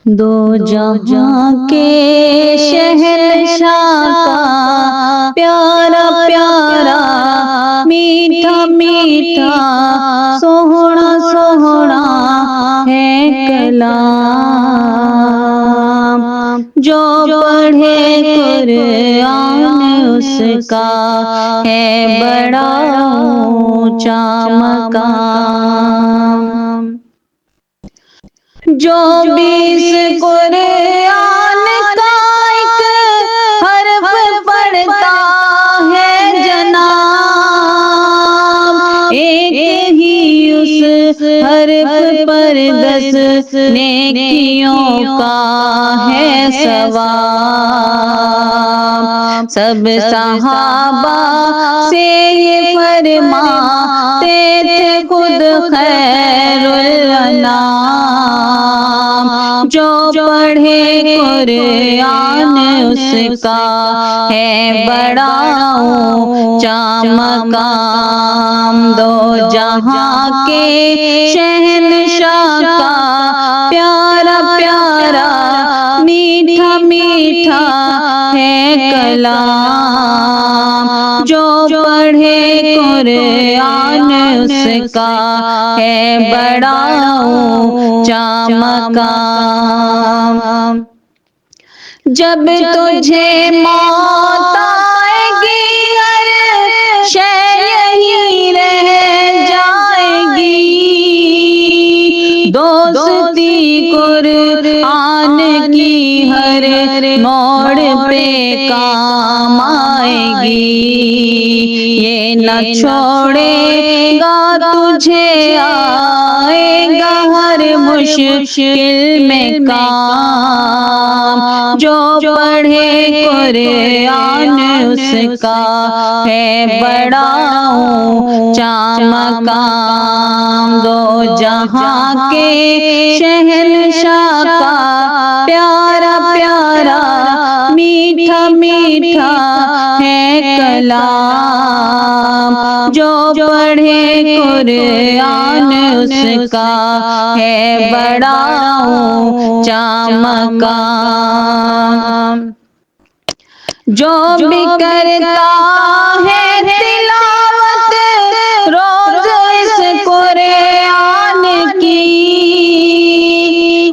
دو جہاں کے شہنشاہ کا پیارا پیارا میٹھا میٹھا سوہنا سوہنا ہے کلام، جو پڑھے قرآن اس کا ہے بڑا اونچا مقام، جو بیس قرآن کا ایک حرف پڑھتا ہے جناب، ایک ہی اس حرف پر 10 نیکیوں کا ہے ثواب، سب صحابہ سے یہ فرماتے تھے خود خیر الانام، جو پڑھے قرآن اس کا ہے بڑا اونچا مقام، دو جہاں کے شہنشاہ کا پیارا پیارا میٹھا میٹھا ہے کلام، جو پڑھے قرآن اس کا ہے بڑا اونچا مقام، جب تجھے موت آئے گی ہر شے یہی رہ جائے گی، دوستی قرآن کی ہر موڑ پہ کام آئے گی، یہ نہ چھوڑے گا تجھے آئے گا ہر مشکل میں کام، جو پڑھے قرآن اس کا ہے بڑا اونچا مقام، دو جہاں کے شہنشاہ کا پیارا پیارا میٹھا میٹھا ہے کلام، جو پڑھے قرآن اس کا ہے بڑا اونچا مقام، جو بھی کرتا ہے تلاوت روز اس قرآن کی،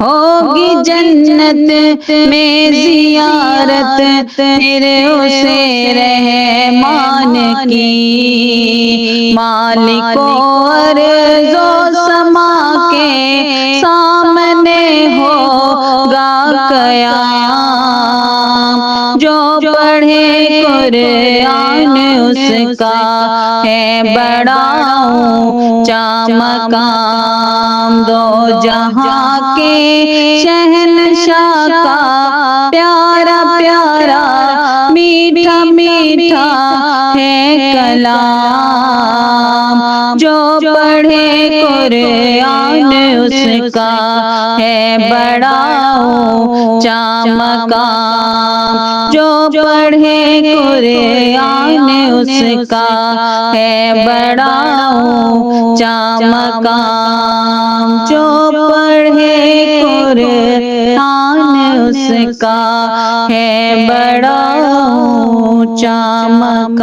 ہوگی جنت میں زیارت پھر اسے رحمان کی، مالک و ارض و سما کے سامنے ہوگا قیام، جو پڑھے قرآن اس کا ہے بڑا اونچا مقام، دو جہاں کے شہنشاہ کا پیارا پیارا میٹھا میٹھا ہے کلام، جو پڑھے قرآن اس کا ہے بڑا اونچا مقام، جو پڑھے قرآن اس کا ہے بڑا اونچا مقام، جو پڑھے قرآن اس کا ہے بڑا اونچا مقام۔